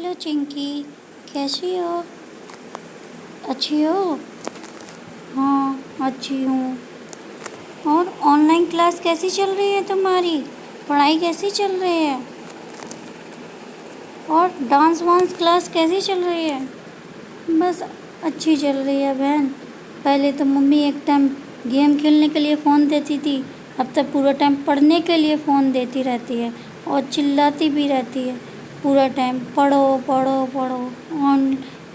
Hello Chinki, कैसी हो? अच्छी हो? हाँ, अच्छी हूँ। और ऑनलाइन क्लास कैसी चल रही है तुम्हारी? पढ़ाई कैसी चल रही है? और डांस वांस क्लास कैसी चल रही है? बस अच्छी चल रही है बहन। पहले तो मम्मी एक टाइम गेम खेलने के लिए फ़ोन देती थी, अब तो पूरा टाइम पढ़ने के लिए फ़ोन देती रहती है और चिल्लाती भी रहती है पूरा टाइम, पढ़ो पढ़ो पढ़ो।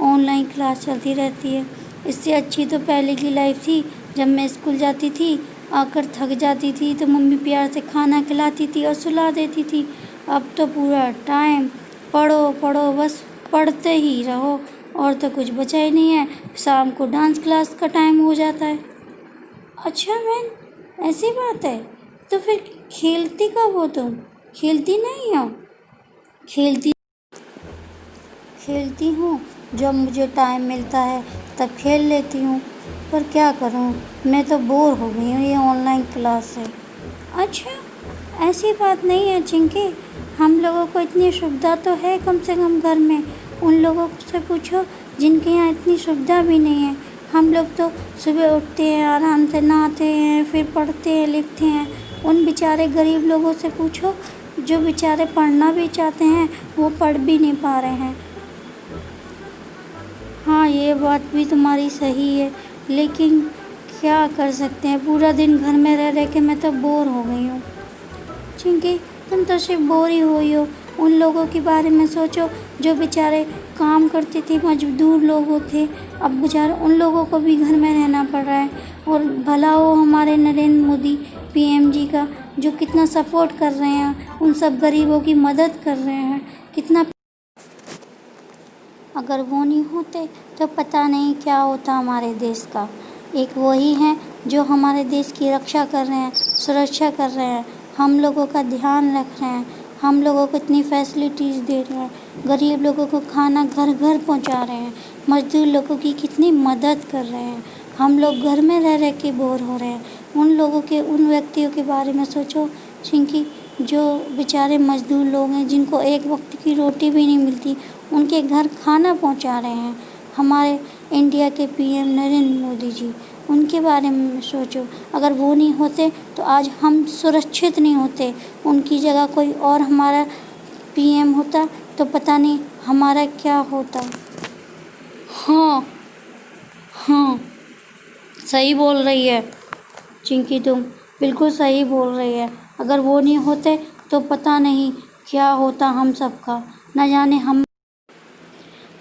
ऑनलाइन क्लास चलती रहती है। इससे अच्छी तो पहले की लाइफ थी, जब मैं स्कूल जाती थी, आकर थक जाती थी तो मम्मी प्यार से खाना खिलाती थी और सुला देती थी। अब तो पूरा टाइम पढ़ो पढ़ो, बस पढ़ते ही रहो और तो कुछ बचा ही नहीं है। शाम को डांस क्लास का टाइम हो जाता है। अच्छा बहन, ऐसी बात है? तो फिर खेलती कब हो तुम? खेलती नहीं हो? खेलती खेलती हूँ, जब मुझे टाइम मिलता है तब खेल लेती हूँ। पर क्या करूँ, मैं तो बोर हो गई हूँ ये ऑनलाइन क्लास से। अच्छा, ऐसी बात नहीं है चिंकी, हम लोगों को इतनी सुविधा तो है कम से कम घर में। उन लोगों से पूछो जिनके यहाँ इतनी सुविधा भी नहीं है। हम लोग तो सुबह उठते हैं, आराम से नहाते हैं, फिर पढ़ते हैं लिखते हैं। उन बेचारे गरीब लोगों से पूछो जो बेचारे पढ़ना भी चाहते हैं, वो पढ़ भी नहीं पा रहे हैं। हाँ, ये बात भी तुम्हारी सही है, लेकिन क्या कर सकते हैं, पूरा दिन घर में रह रह के मैं तो बोर हो गई हूँ। चिंकी, तुम तो सिर्फ बोर ही हुई हो। उन लोगों के बारे में सोचो जो बेचारे काम करते थे, मजदूर लोग थे। अब बेचारे उन लोगों को भी घर में रहना पड़ रहा है। और भला हो हमारे नरेंद्र मोदी पीएम जी का, जो कितना सपोर्ट कर रहे हैं, उन सब गरीबों की मदद कर रहे हैं कितना। अगर वो नहीं होते तो पता नहीं क्या होता हमारे देश का। एक वही हैं जो हमारे देश की रक्षा कर रहे हैं, सुरक्षा कर रहे हैं, हम लोगों का ध्यान रख रहे हैं, हम लोगों को इतनी फैसिलिटीज़ दे रहे हैं, गरीब लोगों को खाना घर घर पहुंचा रहे हैं, मजदूर लोगों की कितनी मदद कर रहे हैं। हम लोग घर में रह रह के बोर हो रहे हैं। उन लोगों के, उन व्यक्तियों के बारे में सोचो चिंकी, जो बेचारे मजदूर लोग हैं, जिनको एक वक्त की रोटी भी नहीं मिलती, उनके घर खाना पहुंचा रहे हैं हमारे इंडिया के पीएम नरेंद्र मोदी जी। उनके बारे में सोचो, अगर वो नहीं होते तो आज हम सुरक्षित नहीं होते। उनकी जगह कोई और हमारा पीएम होता तो पता नहीं हमारा क्या होता। हाँ हाँ, सही बोल रही है चिंकी, तुम बिल्कुल सही बोल रही है। अगर वो नहीं होते तो पता नहीं क्या होता हम सबका। न जाने हम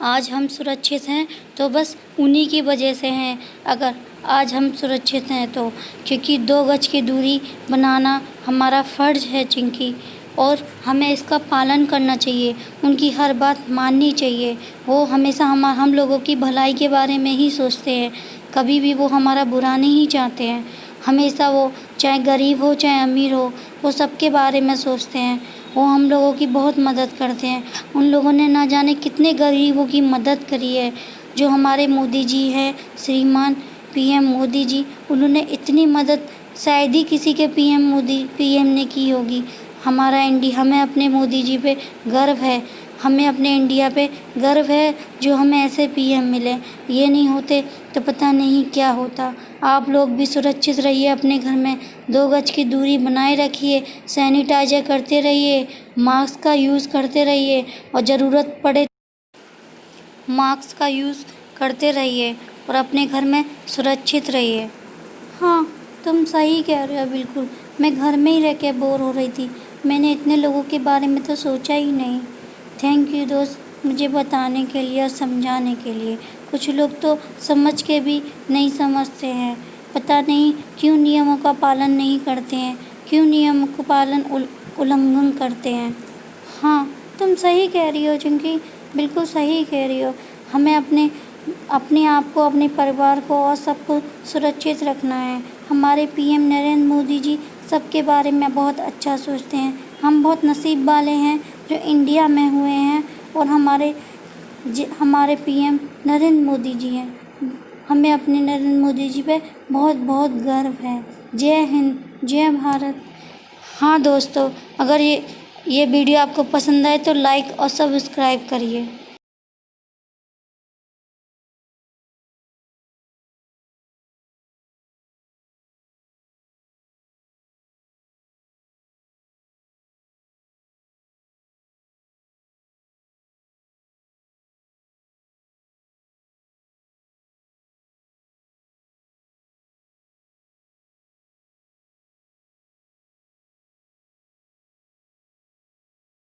आज हम सुरक्षित हैं तो बस उन्हीं की वजह से हैं। अगर आज हम सुरक्षित हैं तो क्योंकि 2 गज की दूरी बनाना हमारा फ़र्ज़ है चिंकी, और हमें इसका पालन करना चाहिए। उनकी हर बात माननी चाहिए। वो हमेशा हम लोगों की भलाई के बारे में ही सोचते हैं, कभी भी वो हमारा बुरा नहीं चाहते हैं। हमेशा वो चाहे गरीब हो चाहे अमीर हो, वो सबके बारे में सोचते हैं। वो हम लोगों की बहुत मदद करते हैं। उन लोगों ने ना जाने कितने गरीबों की मदद करी है। जो हमारे मोदी जी हैं, श्रीमान पीएम मोदी जी, उन्होंने इतनी मदद शायद ही किसी के पीएम ने की होगी। हमें अपने मोदी जी पे गर्व है। हमें अपने इंडिया पे गर्व है जो हमें ऐसे पीएम मिले। ये नहीं होते तो पता नहीं क्या होता। आप लोग भी सुरक्षित रहिए अपने घर में, 2 गज की दूरी बनाए रखिए, सैनिटाइजर करते रहिए, मास्क का यूज़ करते रहिए और ज़रूरत पड़े मास्क का यूज़ करते रहिए और अपने घर में सुरक्षित रहिए। हाँ, तुम सही कह रहे हो बिल्कुल। मैं घर में ही रह के बोर हो रही थी। मैंने इतने लोगों के बारे में तो सोचा ही नहीं। थैंक यू दोस्त, मुझे बताने के लिए और समझाने के लिए। कुछ लोग तो समझ के भी नहीं समझते हैं। पता नहीं क्यों नियमों का पालन नहीं करते हैं, क्यों नियमों का उल्लंघन करते हैं। हाँ, तुम सही कह रही हो चिंकी, बिल्कुल सही कह रही हो। हमें अपने आप को, अपने परिवार को और सबको सुरक्षित रखना है। हमारे पीएम नरेंद्र मोदी जी सबके बारे में बहुत अच्छा सोचते हैं। हम बहुत नसीब वाले हैं जो इंडिया में हुए हैं और हमारे पीएम नरेंद्र मोदी जी हैं। हमें अपने नरेंद्र मोदी जी पे बहुत बहुत गर्व है। जय हिंद, जय भारत। हाँ दोस्तों, अगर ये یہ ویڈیو آپ کو پسند آئے تو لائک اور سبسکرائب کریے.